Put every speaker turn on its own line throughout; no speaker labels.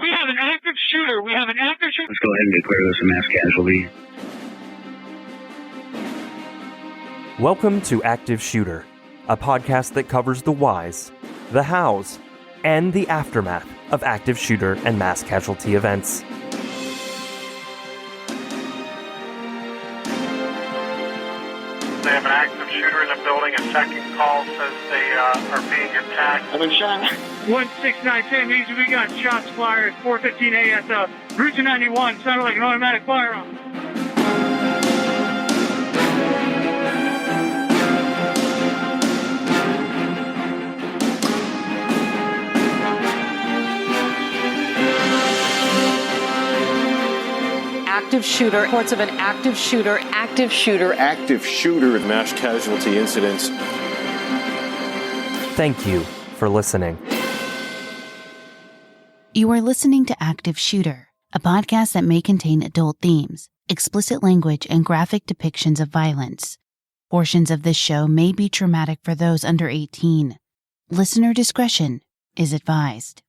We have an active shooter.
Let's go ahead and declare this a mass casualty.
Welcome to Active Shooter, a podcast that covers the whys, the hows, and the aftermath of active shooter and mass casualty events.
They have an active shooter in the building. A second call says they are being attacked.
I've been shot. 16910 means we got shots fired. 4:15 at Route 91. Sounded like an automatic firearm.
Active shooter, reports of an active shooter,
mass casualty incidents.
Thank you for listening.
You are listening to Active Shooter, a podcast that may contain adult themes, explicit language, and graphic depictions of violence. Portions of this show may be traumatic for those under 18. Listener discretion is advised.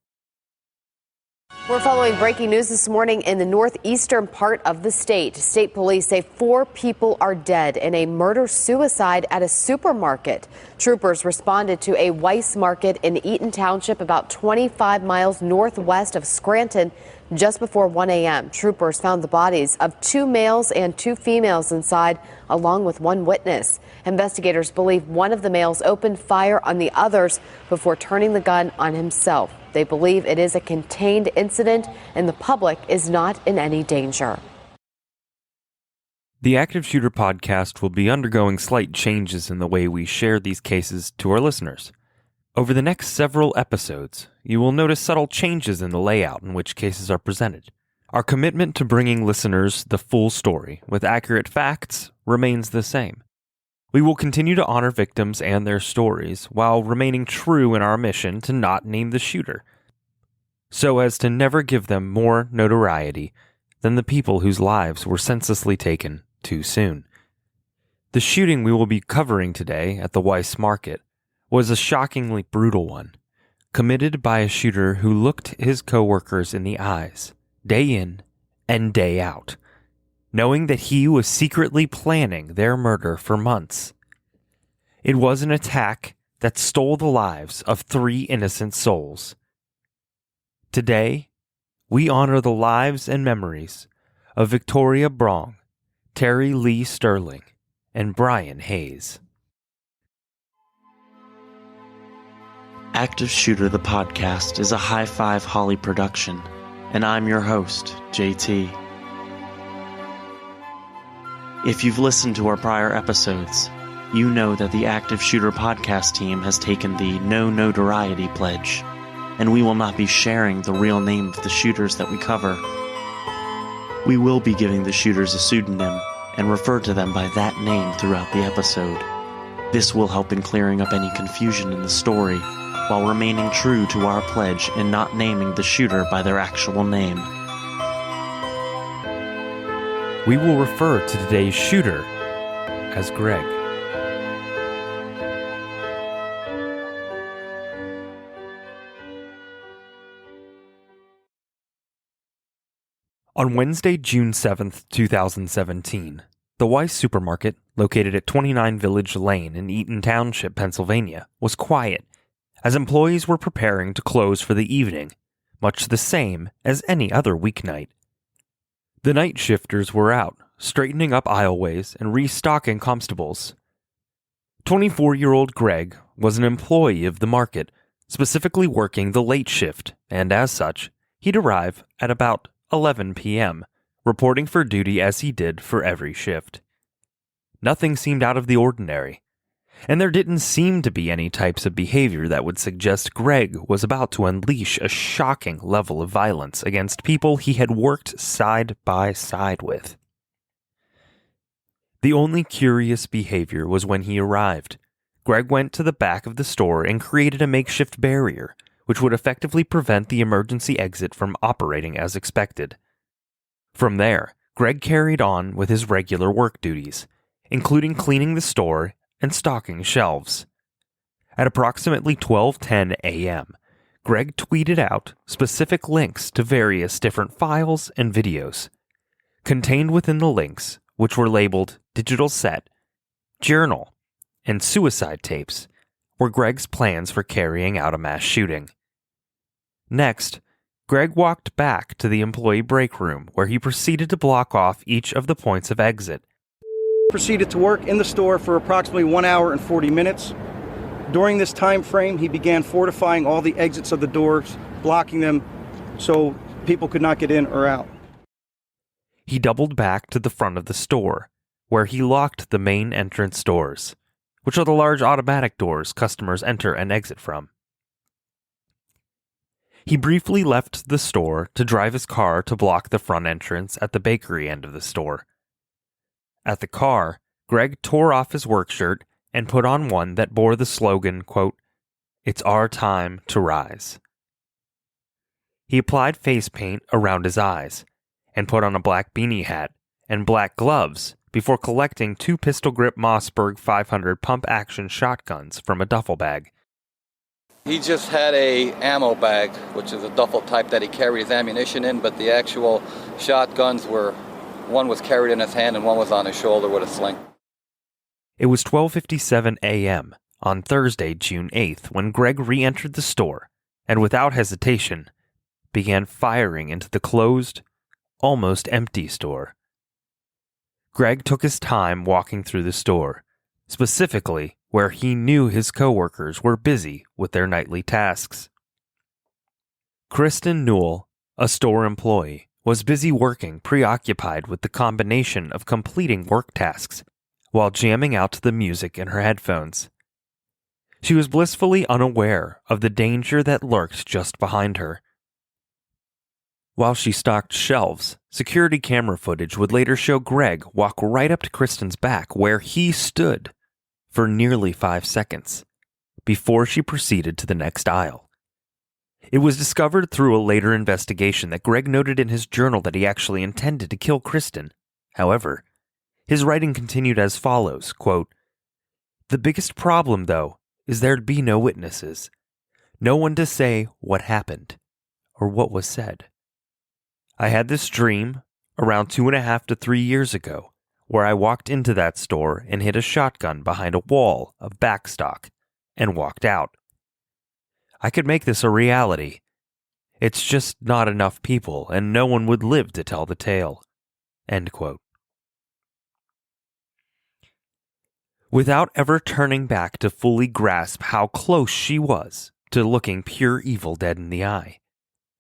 We're following breaking news this morning in the northeastern part of the state. State police say 4 people are dead in a murder-suicide at a supermarket. Troopers responded to a Weis market in Eaton Township, about 25 miles northwest of Scranton, just before 1 a.m. Troopers found the bodies of 2 males and 2 females inside, along with 1 witness. Investigators believe one of the males opened fire on the others before turning the gun on himself. They believe it is a contained incident and the public is not in any danger.
The Active Shooter podcast will be undergoing slight changes in the way we share these cases to our listeners. Over the next several episodes, you will notice subtle changes in the layout in which cases are presented. Our commitment to bringing listeners the full story with accurate facts remains the same. We will continue to honor victims and their stories while remaining true in our mission to not name the shooter, so as to never give them more notoriety than the people whose lives were senselessly taken too soon. The shooting we will be covering today at the Weis Market was a shockingly brutal one, committed by a shooter who looked his coworkers in the eyes, day in and day out, knowing that he was secretly planning their murder for months. It was an attack that stole the lives of 3 innocent souls. Today, we honor the lives and memories of Victoria Brong, Terry Lee Sterling, and Brian Hayes.
Active Shooter the podcast is a High Five Holly production, and I'm your host, JT. If you've listened to our prior episodes, you know that the Active Shooter podcast team has taken the No Notoriety pledge, and we will not be sharing the real name of the shooters that we cover. We will be giving the shooters a pseudonym and refer to them by that name throughout the episode. This will help in clearing up any confusion in the story, while remaining true to our pledge and not naming the shooter by their actual name.
We will refer to today's shooter as Greg. On Wednesday, June 7th, 2017, the Weis supermarket, located at 29 Village Lane in Eaton Township, Pennsylvania, was quiet, as employees were preparing to close for the evening, much the same as any other weeknight. The night shifters were out, straightening up aisleways and restocking constables. 24-year-old Greg was an employee of the market, specifically working the late shift, and as such, he'd arrive at about 11 p.m., reporting for duty as he did for every shift. Nothing seemed out of the ordinary, and there didn't seem to be any types of behavior that would suggest Greg was about to unleash a shocking level of violence against people he had worked side by side with. The only curious behavior was when he arrived. Greg went to the back of the store and created a makeshift barrier, which would effectively prevent the emergency exit from operating as expected. From there, Greg carried on with his regular work duties, including cleaning the store and stocking shelves. At approximately 12:10 a.m., Greg tweeted out specific links to various different files and videos. Contained within the links, which were labeled digital set, journal, and suicide tapes, were Greg's plans for carrying out a mass shooting. Next, Greg walked back to the employee break room where he proceeded to block off each of the points of exit.
Proceeded to work in the store for approximately 1 hour and 40 minutes. During this time frame, he began fortifying all the exits of the doors, blocking them so people could not get in or out.
He doubled back to the front of the store, where he locked the main entrance doors, which are the large automatic doors customers enter and exit from. He briefly left the store to drive his car to block the front entrance at the bakery end of the store. At the car, Greg tore off his work shirt and put on one that bore the slogan, quote, "It's our time to rise." He applied face paint around his eyes and put on a black beanie hat and black gloves before collecting 2 pistol-grip Mossberg 500 pump-action shotguns from a duffel bag.
He just had a ammo bag, which is a duffel type that he carried his ammunition in, but the actual shotguns were, one was carried in his hand and one was on his shoulder with a sling.
It was 12:57 a.m. on Thursday, June 8th, when Greg re-entered the store and without hesitation began firing into the closed, almost empty store. Greg took his time walking through the store, specifically where he knew his coworkers were busy with their nightly tasks. Kristen Newell, a store employee, was busy working, preoccupied with the combination of completing work tasks while jamming out to the music in her headphones. She was blissfully unaware of the danger that lurked just behind her. While she stocked shelves, security camera footage would later show Greg walk right up to Kristen's back where he stood for nearly 5 seconds before she proceeded to the next aisle. It was discovered through a later investigation that Greg noted in his journal that he actually intended to kill Kristen. However, his writing continued as follows, quote, "The biggest problem, though, is there'd be no witnesses. No one to say what happened or what was said. I had this dream around 2.5 to 3 years ago where I walked into that store and hid a shotgun behind a wall of backstock and walked out. I could make this a reality. It's just not enough people and no one would live to tell the tale." End quote. Without ever turning back to fully grasp how close she was to looking pure evil dead in the eye,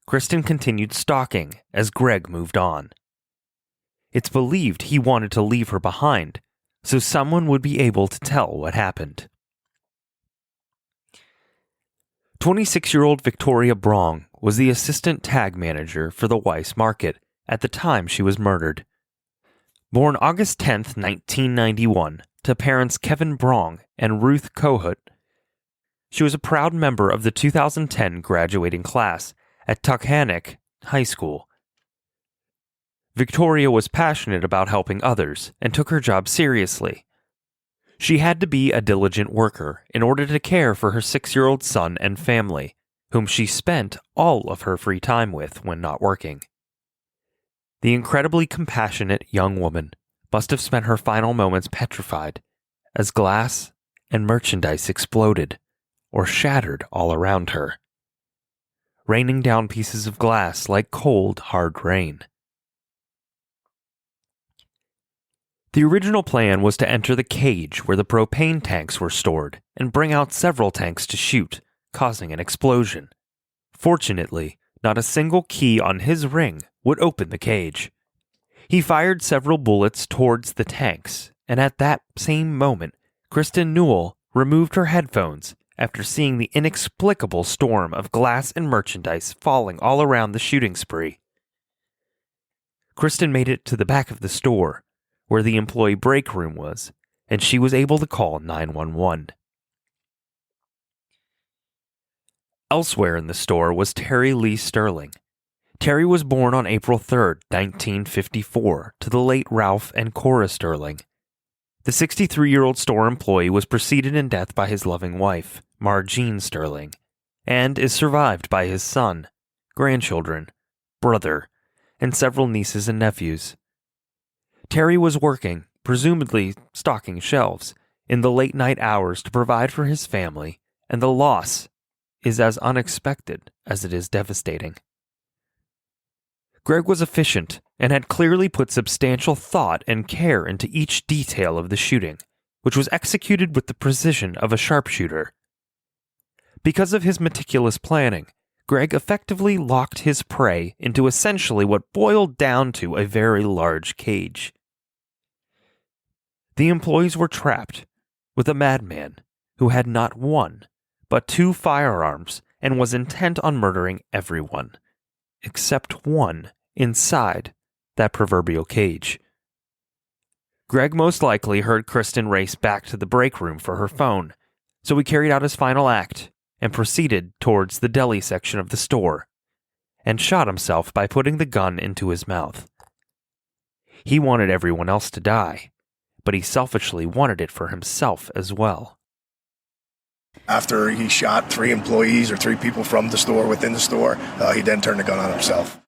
Kristen continued stalking as Greg moved on. It's believed he wanted to leave her behind so someone would be able to tell what happened. 26-year-old Victoria Brong was the assistant tag manager for the Weis market at the time she was murdered. Born August 10, 1991, to parents Kevin Brong and Ruth Kohut, she was a proud member of the 2010 graduating class at Tuckhannock High School. Victoria was passionate about helping others and took her job seriously. She had to be a diligent worker in order to care for her 6-year-old son and family, whom she spent all of her free time with when not working. The incredibly compassionate young woman must have spent her final moments petrified as glass and merchandise exploded or shattered all around her, raining down pieces of glass like cold, hard rain. The original plan was to enter the cage where the propane tanks were stored and bring out several tanks to shoot, causing an explosion. Fortunately, not a single key on his ring would open the cage. He fired several bullets towards the tanks, and at that same moment, Kristen Newell removed her headphones after seeing the inexplicable storm of glass and merchandise falling all around the shooting spree. Kristen made it to the back of the store, where the employee break room was, and she was able to call 911. Elsewhere in the store was Terry Lee Sterling. Terry was born on April 3, 1954, to the late Ralph and Cora Sterling. The 63-year-old store employee was preceded in death by his loving wife, Margene Sterling, and is survived by his son, grandchildren, brother, and several nieces and nephews. Terry was working, presumably stocking shelves, in the late night hours to provide for his family, and the loss is as unexpected as it is devastating. Greg was efficient and had clearly put substantial thought and care into each detail of the shooting, which was executed with the precision of a sharpshooter. Because of his meticulous planning, Greg effectively locked his prey into essentially what boiled down to a very large cage. The employees were trapped with a madman who had not one, but 2 firearms and was intent on murdering everyone, except one inside that proverbial cage. Greg most likely heard Kristen race back to the break room for her phone, so he carried out his final act and proceeded towards the deli section of the store, and shot himself by putting the gun into his mouth. He wanted everyone else to die, but he selfishly wanted it for himself as well.
After he shot 3 employees or 3 people from the store within the store, he then turned the gun on himself.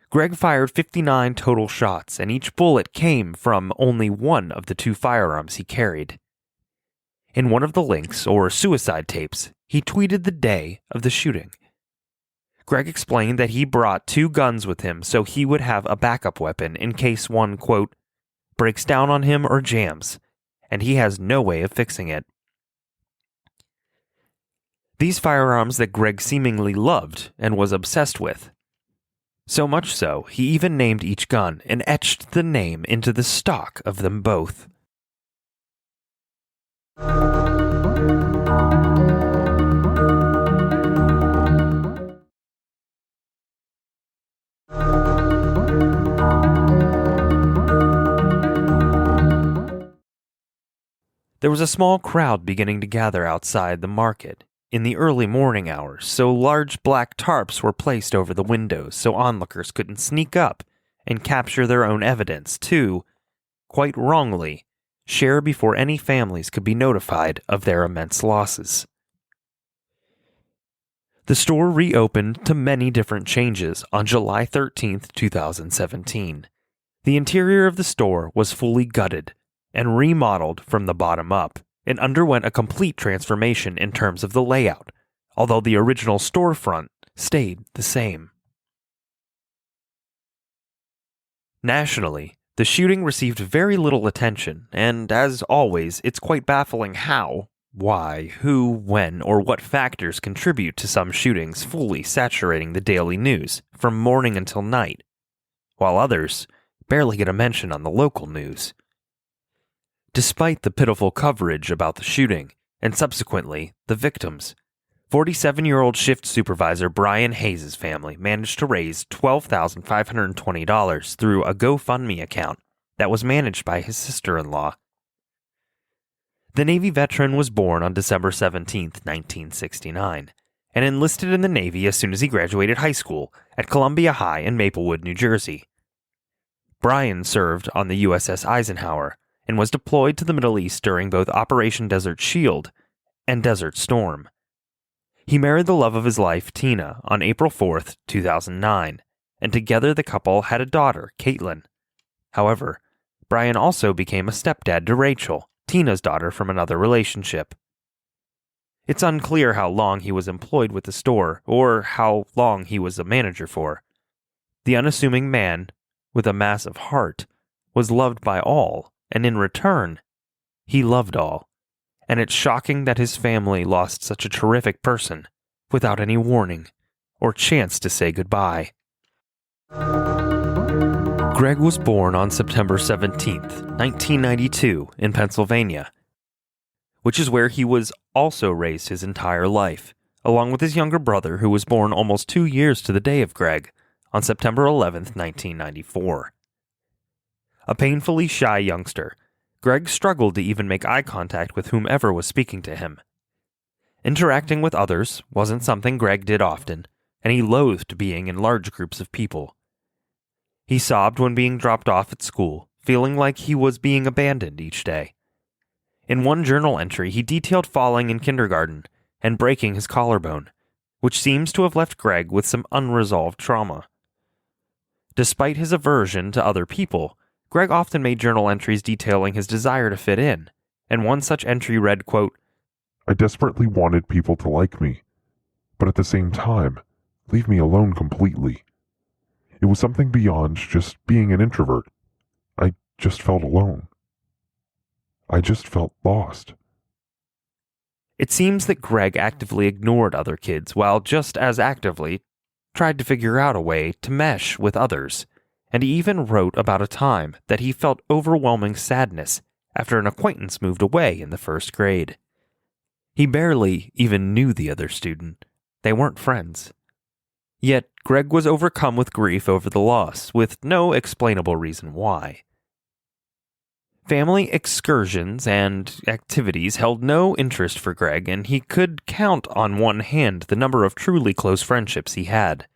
Greg fired 59 total shots, and each bullet came from only one of the 2 firearms he carried. In one of the links, or suicide tapes, he tweeted the day of the shooting. Greg explained that he brought 2 guns with him so he would have a backup weapon in case one, quote, breaks down on him or jams, and he has no way of fixing it. These firearms that Greg seemingly loved and was obsessed with. So much so, he even named each gun and etched the name into the stock of them both. There was a small crowd beginning to gather outside the market in the early morning hours, so large black tarps were placed over the windows so onlookers couldn't sneak up and capture their own evidence to, quite wrongly, share before any families could be notified of their immense losses. The store reopened to many different changes on July 13th, 2017. The interior of the store was fully gutted and remodeled from the bottom up, and underwent a complete transformation in terms of the layout, although the original storefront stayed the same. Nationally, the shooting received very little attention, and as always, it's quite baffling how, why, who, when, or what factors contribute to some shootings fully saturating the daily news from morning until night, while others barely get a mention on the local news. Despite the pitiful coverage about the shooting, and subsequently the victims, 47-year-old shift supervisor Brian Hayes' family managed to raise $12,520 through a GoFundMe account that was managed by his sister-in-law. The Navy veteran was born on December 17, 1969, and enlisted in the Navy as soon as he graduated high school at Columbia High in Maplewood, New Jersey. Brian served on the USS Eisenhower and was deployed to the Middle East during both Operation Desert Shield and Desert Storm. He married the love of his life, Tina, on April 4, 2009, and together the couple had a daughter, Caitlin. However, Brian also became a stepdad to Rachel, Tina's daughter from another relationship. It's unclear how long he was employed with the store, or how long he was a manager for. The unassuming man, with a massive heart, was loved by all, and in return, he loved all. And it's shocking that his family lost such a terrific person without any warning or chance to say goodbye. Greg was born on September 17, 1992, in Pennsylvania, which is where he was also raised his entire life, along with his younger brother who was born almost 2 years to the day of Greg, on September 11, 1994. A painfully shy youngster, Greg struggled to even make eye contact with whomever was speaking to him. Interacting with others wasn't something Greg did often, and he loathed being in large groups of people. He sobbed when being dropped off at school, feeling like he was being abandoned each day. In one journal entry, he detailed falling in kindergarten and breaking his collarbone, which seems to have left Greg with some unresolved trauma. Despite his aversion to other people, Greg often made journal entries detailing his desire to fit in, and one such entry read, quote,
"I desperately wanted people to like me, but at the same time, leave me alone completely. It was something beyond just being an introvert. I just felt alone. I just felt lost."
It seems that Greg actively ignored other kids while just as actively tried to figure out a way to mesh with others, and he even wrote about a time that he felt overwhelming sadness after an acquaintance moved away in the first grade. He barely even knew the other student. They weren't friends. Yet Greg was overcome with grief over the loss, with no explainable reason why. Family excursions and activities held no interest for Greg, and he could count on one hand the number of truly close friendships he had.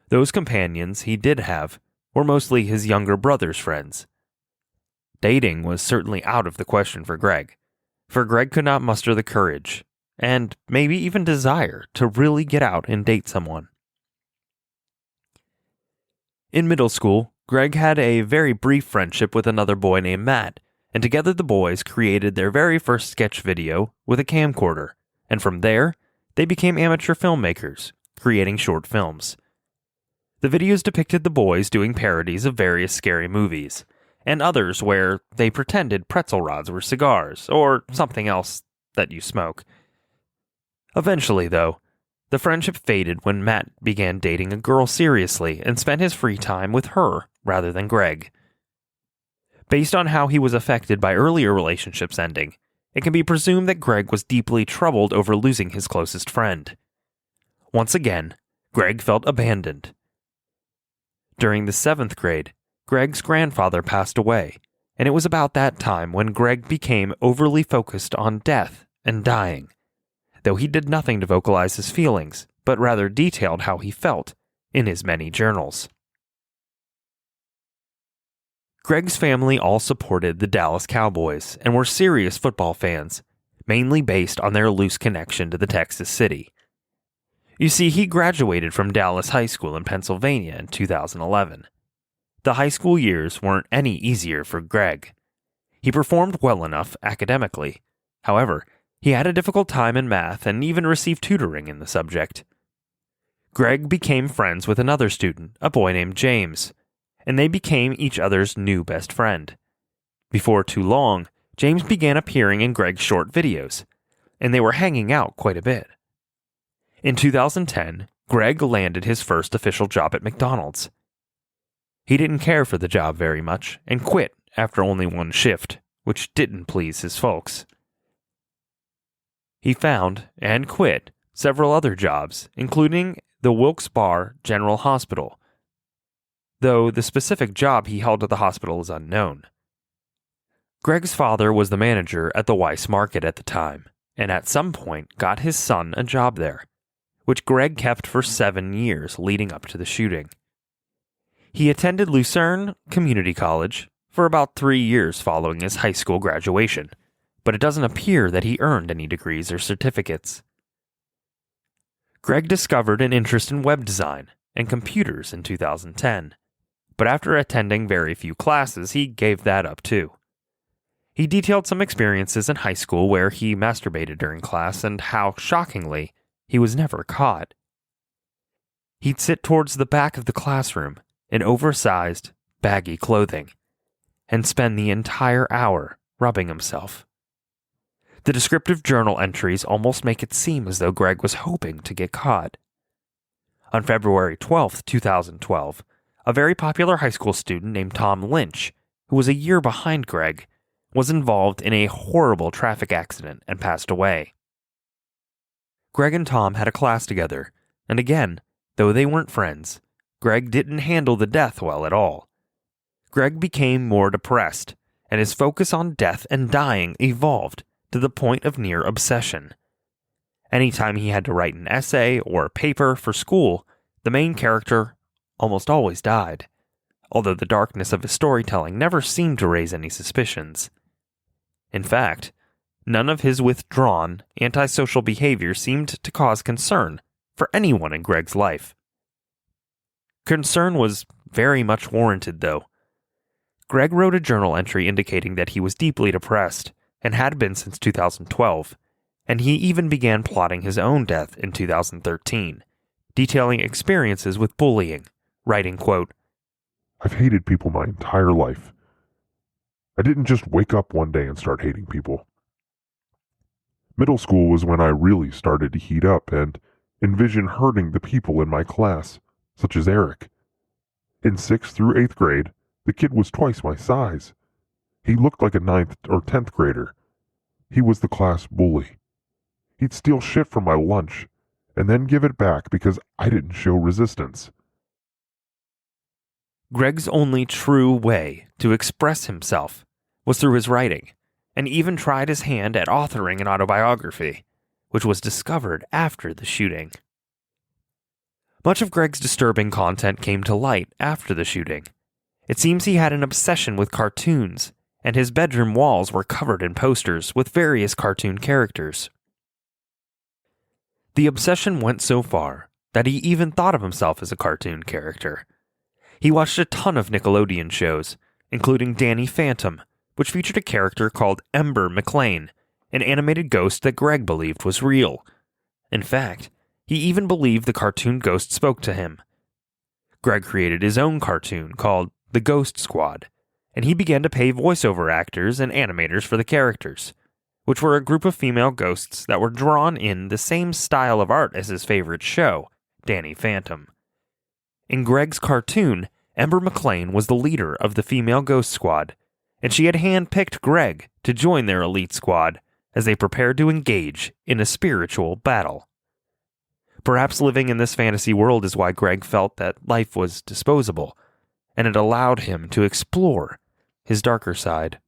Those companions he did have were mostly his younger brother's friends. Dating was certainly out of the question for Greg could not muster the courage, and maybe even desire, to really get out and date someone. In middle school, Greg had a very brief friendship with another boy named Matt, and together the boys created their very first sketch video with a camcorder, and from there, they became amateur filmmakers, creating short films. The videos depicted the boys doing parodies of various scary movies, and others where they pretended pretzel rods were cigars, or something else that you smoke. Eventually, though, the friendship faded when Matt began dating a girl seriously and spent his free time with her rather than Greg. Based on how he was affected by earlier relationships ending, it can be presumed that Greg was deeply troubled over losing his closest friend. Once again, Greg felt abandoned. During the 7th grade, Greg's grandfather passed away, and it was about that time when Greg became overly focused on death and dying, though he did nothing to vocalize his feelings, but rather detailed how he felt in his many journals. Greg's family all supported the Dallas Cowboys and were serious football fans, mainly based on their loose connection to the Texas city. You see, he graduated from Dallas High School in Pennsylvania in 2011. The high school years weren't any easier for Greg. He performed well enough academically. However, he had a difficult time in math and even received tutoring in the subject. Greg became friends with another student, a boy named James, and they became each other's new best friend. Before too long, James began appearing in Greg's short videos, and they were hanging out quite a bit. In 2010, Greg landed his first official job at McDonald's. He didn't care for the job very much and quit after only one shift, which didn't please his folks. He found and quit several other jobs, including the Wilkes-Barre General Hospital, though the specific job he held at the hospital is unknown. Greg's father was the manager at the Weis market at the time, and at some point got his son a job there, which Greg kept for 7 years leading up to the shooting. He attended Lucerne Community College for about 3 years following his high school graduation, but it doesn't appear that he earned any degrees or certificates. Greg discovered an interest in web design and computers in 2010, but after attending very few classes, he gave that up too. He detailed some experiences in high school where he masturbated during class and how, shockingly, he was never caught. He'd sit towards the back of the classroom in oversized, baggy clothing and spend the entire hour rubbing himself. The descriptive journal entries almost make it seem as though Greg was hoping to get caught. On February 12, 2012, a very popular high school student named Tom Lynch, who was a year behind Greg, was involved in a horrible traffic accident and passed away. Greg and Tom had a class together, and again, though they weren't friends, Greg didn't handle the death well at all. Greg became more depressed, and his focus on death and dying evolved to the point of near obsession. Anytime he had to write an essay or a paper for school, the main character almost always died, although the darkness of his storytelling never seemed to raise any suspicions. In fact, none of his withdrawn, antisocial behavior seemed to cause concern for anyone in Greg's life. Concern was very much warranted, though. Greg wrote a journal entry indicating that he was deeply depressed, and had been since 2012, and he even began plotting his own death in 2013, detailing experiences with bullying, writing, quote,
"I've hated people my entire life. I didn't just wake up one day and start hating people. Middle school was when I really started to heat up and envision hurting the people in my class, such as Eric. In 6th through 8th grade, the kid was twice my size. He looked like a 9th or 10th grader. He was the class bully. He'd steal shit from my lunch and then give it back because I didn't show resistance."
Greg's only true way to express himself was through his writing, and even tried his hand at authoring an autobiography, which was discovered after the shooting. Much of Greg's disturbing content came to light after the shooting. It seems he had an obsession with cartoons, and his bedroom walls were covered in posters with various cartoon characters. The obsession went so far that he even thought of himself as a cartoon character. He watched a ton of Nickelodeon shows, including Danny Phantom, which featured a character called Ember McLean, an animated ghost that Greg believed was real. In fact, he even believed the cartoon ghost spoke to him. Greg created his own cartoon called The Ghost Squad, and he began to pay voiceover actors and animators for the characters, which were a group of female ghosts that were drawn in the same style of art as his favorite show, Danny Phantom. In Greg's cartoon, Ember McLean was the leader of the female ghost squad, and she had handpicked Greg to join their elite squad as they prepared to engage in a spiritual battle. Perhaps living in this fantasy world is why Greg felt that life was disposable, and it allowed him to explore his darker side.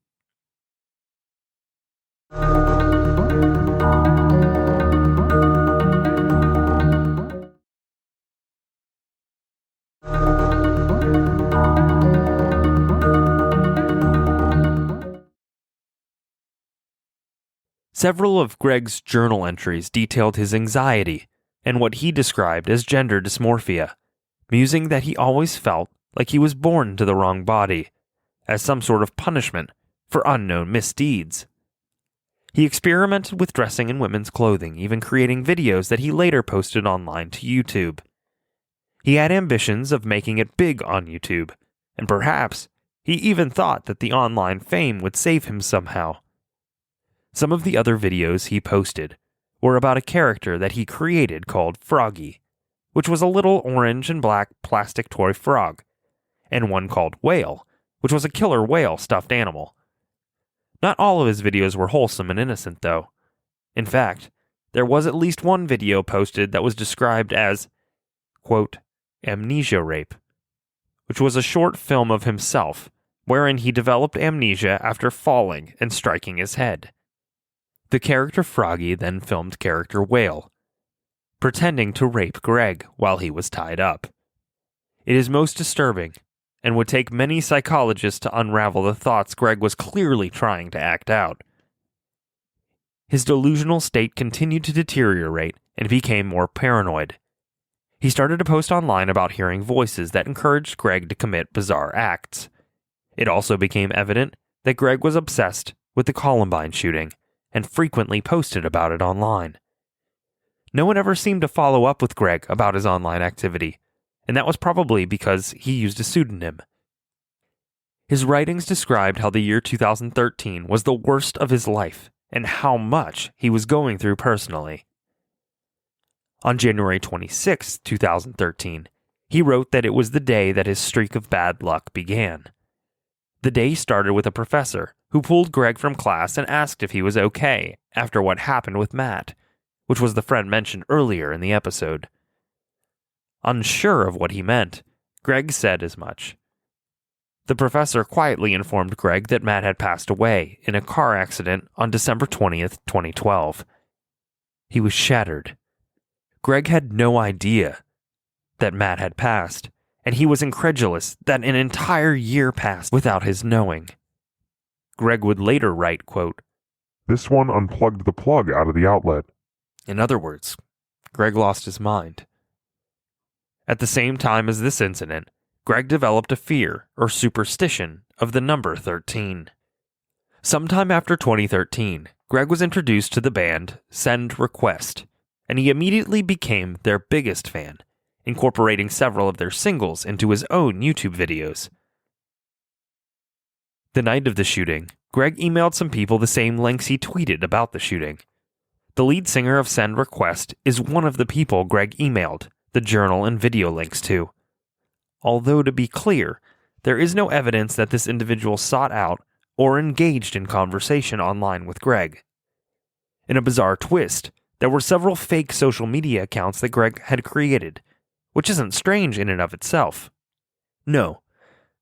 Several of Greg's journal entries detailed his anxiety and what he described as gender dysmorphia, musing that he always felt like he was born into the wrong body, as some sort of punishment for unknown misdeeds. He experimented with dressing in women's clothing, even creating videos that he later posted online to YouTube. He had ambitions of making it big on YouTube, and perhaps he even thought that the online fame would save him somehow. Some of the other videos he posted were about a character that he created called Froggy, which was a little orange and black plastic toy frog, and one called Whale, which was a killer whale stuffed animal. Not all of his videos were wholesome and innocent, though. In fact, there was at least one video posted that was described as, quote, amnesia rape, which was a short film of himself, wherein he developed amnesia after falling and striking his head. The character Froggy then filmed character Whale, pretending to rape Greg while he was tied up. It is most disturbing, and would take many psychologists to unravel the thoughts Greg was clearly trying to act out. His delusional state continued to deteriorate and became more paranoid. He started to post online about hearing voices that encouraged Greg to commit bizarre acts. It also became evident that Greg was obsessed with the Columbine shooting, and frequently posted about it online. No one ever seemed to follow up with Greg about his online activity, and that was probably because he used a pseudonym. His writings described how the year 2013 was the worst of his life and how much he was going through personally. On January 26, 2013, he wrote that it was the day that his streak of bad luck began. The day started with a professor who pulled Greg from class and asked if he was okay after what happened with Matt, which was the friend mentioned earlier in the episode. Unsure of what he meant, Greg said as much. The professor quietly informed Greg that Matt had passed away in a car accident on December 20th, 2012. He was shattered. Greg had no idea that Matt had passed, and he was incredulous that an entire year passed without his knowing. Greg would later write, quote,
This one unplugged the plug out of the outlet.
In other words, Greg lost his mind. At the same time as this incident, Greg developed a fear or superstition of the number 13. Sometime after 2013, Greg was introduced to the band Send Request, and he immediately became their biggest fan, incorporating several of their singles into his own YouTube videos. The night of the shooting, Greg emailed some people the same links he tweeted about the shooting. The lead singer of Send Request is one of the people Greg emailed the journal and video links to. Although, to be clear, there is no evidence that this individual sought out or engaged in conversation online with Greg. In a bizarre twist, there were several fake social media accounts that Greg had created, which isn't strange in and of itself. No,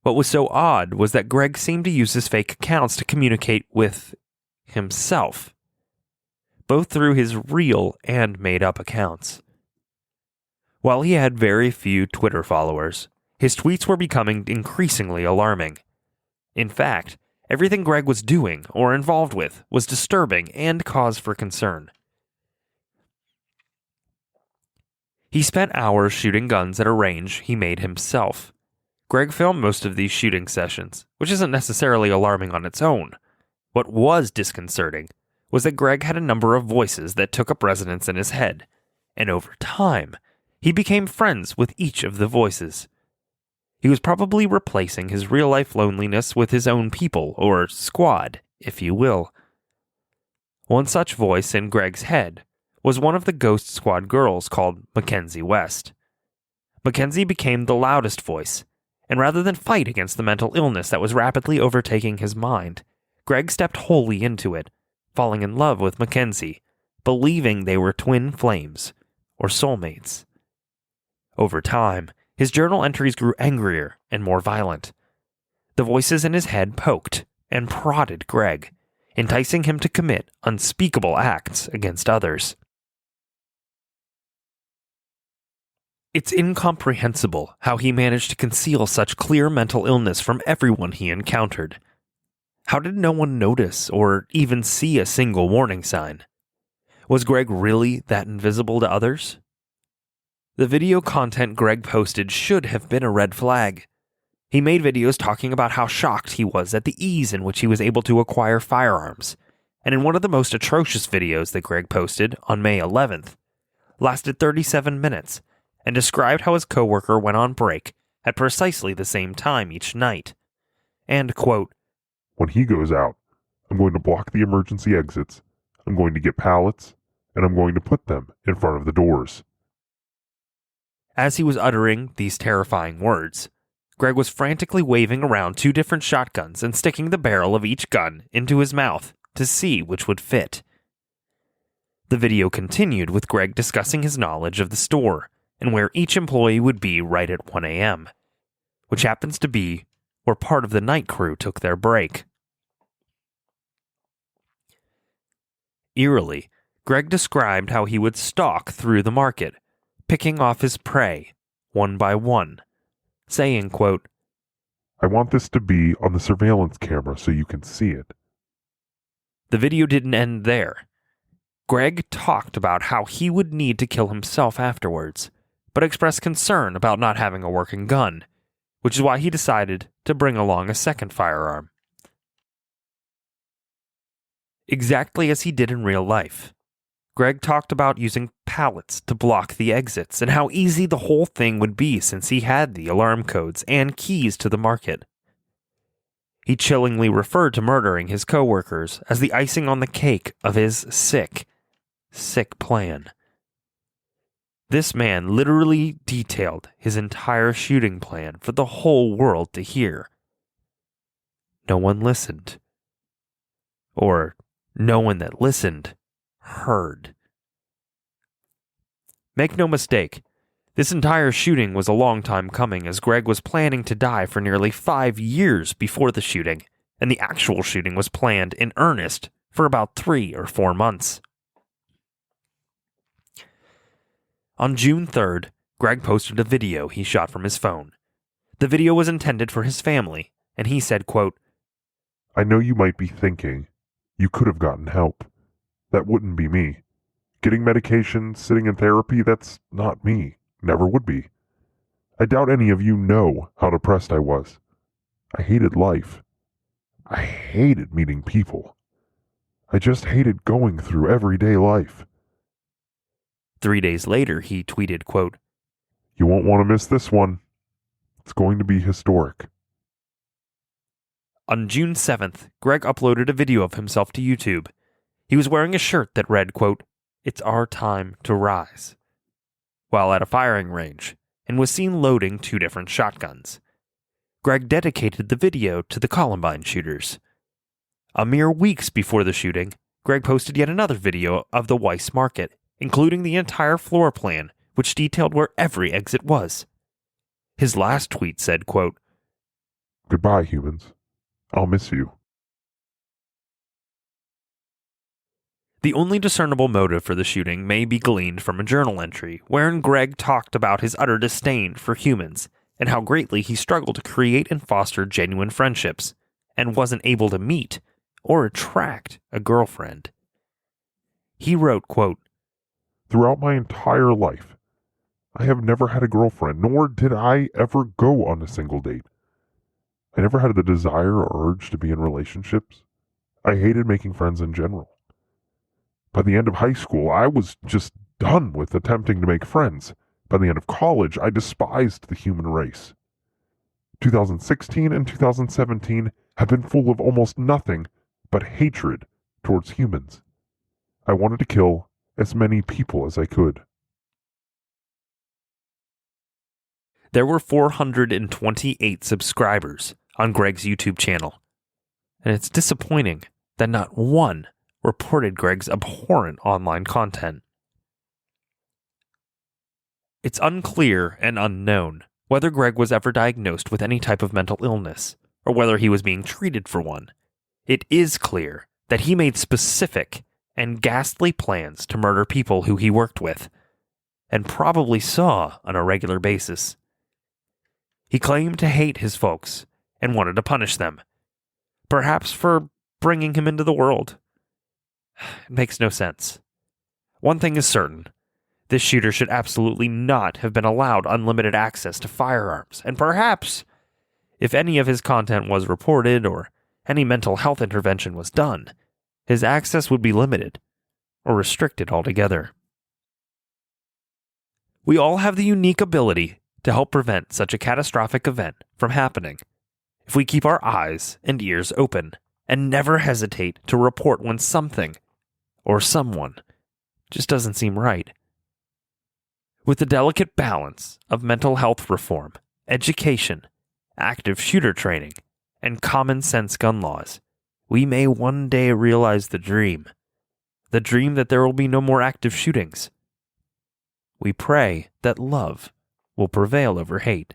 what was so odd was that Greg seemed to use his fake accounts to communicate with himself, both through his real and made-up accounts. While he had very few Twitter followers, his tweets were becoming increasingly alarming. In fact, everything Greg was doing or involved with was disturbing and cause for concern. He spent hours shooting guns at a range he made himself. Greg filmed most of these shooting sessions, which isn't necessarily alarming on its own. What was disconcerting was that Greg had a number of voices that took up residence in his head, and over time, he became friends with each of the voices. He was probably replacing his real-life loneliness with his own people, or squad, if you will. One such voice in Greg's head was one of the Ghost Squad girls called Mackenzie West. Mackenzie became the loudest voice, and rather than fight against the mental illness that was rapidly overtaking his mind, Greg stepped wholly into it, falling in love with Mackenzie, believing they were twin flames, or soulmates. Over time, his journal entries grew angrier and more violent. The voices in his head poked and prodded Greg, enticing him to commit unspeakable acts against others. It's incomprehensible how he managed to conceal such clear mental illness from everyone he encountered. How did no one notice or even see a single warning sign? Was Greg really that invisible to others? The video content Greg posted should have been a red flag. He made videos talking about how shocked he was at the ease in which he was able to acquire firearms, and in one of the most atrocious videos that Greg posted on May 11th, lasted 37 minutes, and described how his coworker went on break at precisely the same time each night. And, quote,
"When he goes out, I'm going to block the emergency exits, I'm going to get pallets, and I'm going to put them in front of the doors."
As he was uttering these terrifying words, Greg was frantically waving around 2 different shotguns and sticking the barrel of each gun into his mouth to see which would fit. The video continued with Greg discussing his knowledge of the store and where each employee would be right at 1 a.m., which happens to be where part of the night crew took their break. Eerily, Greg described how he would stalk through the market, picking off his prey, one by one, saying, quote,
"I want this to be on the surveillance camera so you can see it."
The video didn't end there. Greg talked about how he would need to kill himself afterwards, but expressed concern about not having a working gun, which is why he decided to bring along a second firearm. Exactly as he did in real life, Greg talked about using pallets to block the exits and how easy the whole thing would be since he had the alarm codes and keys to the market. He chillingly referred to murdering his coworkers as the icing on the cake of his sick plan. This man literally detailed his entire shooting plan for the whole world to hear. No one listened. Or no one that listened heard. Make no mistake, this entire shooting was a long time coming, as Greg was planning to die for nearly 5 years before the shooting, and the actual shooting was planned in earnest for about 3 or 4 months. On June 3rd, Greg posted a video he shot from his phone. The video was intended for his family, and he said, quote,
"I know you might be thinking, you could have gotten help. That wouldn't be me. Getting medication, sitting in therapy, that's not me. Never would be. I doubt any of you know how depressed I was. I hated life. I hated meeting people. I just hated going through everyday life.
3 days later, he tweeted, quote,
"You won't want to miss this one. It's going to be historic."
On June 7th, Greg uploaded a video of himself to YouTube. He was wearing a shirt that read, quote, "It's our time to rise," while at a firing range, and was seen loading 2 different shotguns. Greg dedicated the video to the Columbine shooters. A mere weeks before the shooting, Greg posted yet another video of the Weis market, including the entire floor plan, which detailed where every exit was. His last tweet said, quote,
"Goodbye, humans. I'll miss you."
The only discernible motive for the shooting may be gleaned from a journal entry, wherein Greg talked about his utter disdain for humans, and how greatly he struggled to create and foster genuine friendships, and wasn't able to meet or attract a girlfriend. He wrote, quote,
"Throughout my entire life, I have never had a girlfriend, nor did I ever go on a single date. I never had the desire or urge to be in relationships. I hated making friends in general. By the end of high school, I was just done with attempting to make friends. By the end of college, I despised the human race. 2016 and 2017 have been full of almost nothing but hatred towards humans. I wanted to kill as many people as I could."
There were 428 subscribers on Greg's YouTube channel, and it's disappointing that not one reported Greg's abhorrent online content. It's unclear and unknown whether Greg was ever diagnosed with any type of mental illness, or whether he was being treated for one. It is clear that he made specific and ghastly plans to murder people who he worked with, and probably saw on a regular basis. He claimed to hate his folks and wanted to punish them, perhaps for bringing him into the world. It makes no sense. One thing is certain. This shooter should absolutely not have been allowed unlimited access to firearms, and perhaps, if any of his content was reported or any mental health intervention was done, his access would be limited or restricted altogether. We all have the unique ability to help prevent such a catastrophic event from happening if we keep our eyes and ears open and never hesitate to report when something or someone just doesn't seem right. With the delicate balance of mental health reform, education, active shooter training, and common sense gun laws, we may one day realize the dream that there will be no more active shootings. We pray that love will prevail over hate.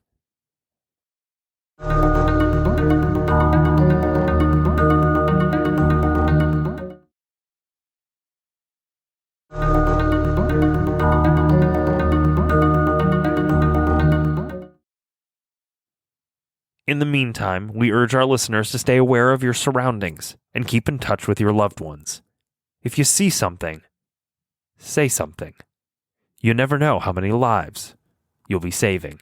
In the meantime, we urge our listeners to stay aware of your surroundings and keep in touch with your loved ones. If you see something, say something. You never know how many lives you'll be saving.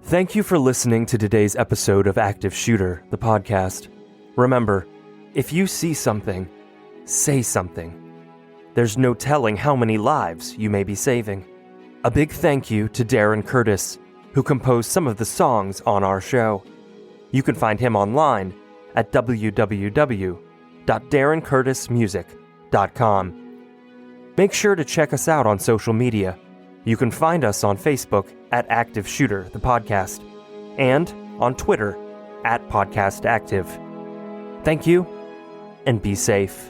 Thank you for listening to today's episode of Active Shooter, the podcast. Remember, if you see something, say something. There's no telling how many lives you may be saving. A big thank you to Darren Curtis, who composed some of the songs on our show. You can find him online at www.darrencurtismusic.com. Make sure to check us out on social media. You can find us on Facebook at Active Shooter, the podcast, and on Twitter at Podcast Active. Thank you, and be safe.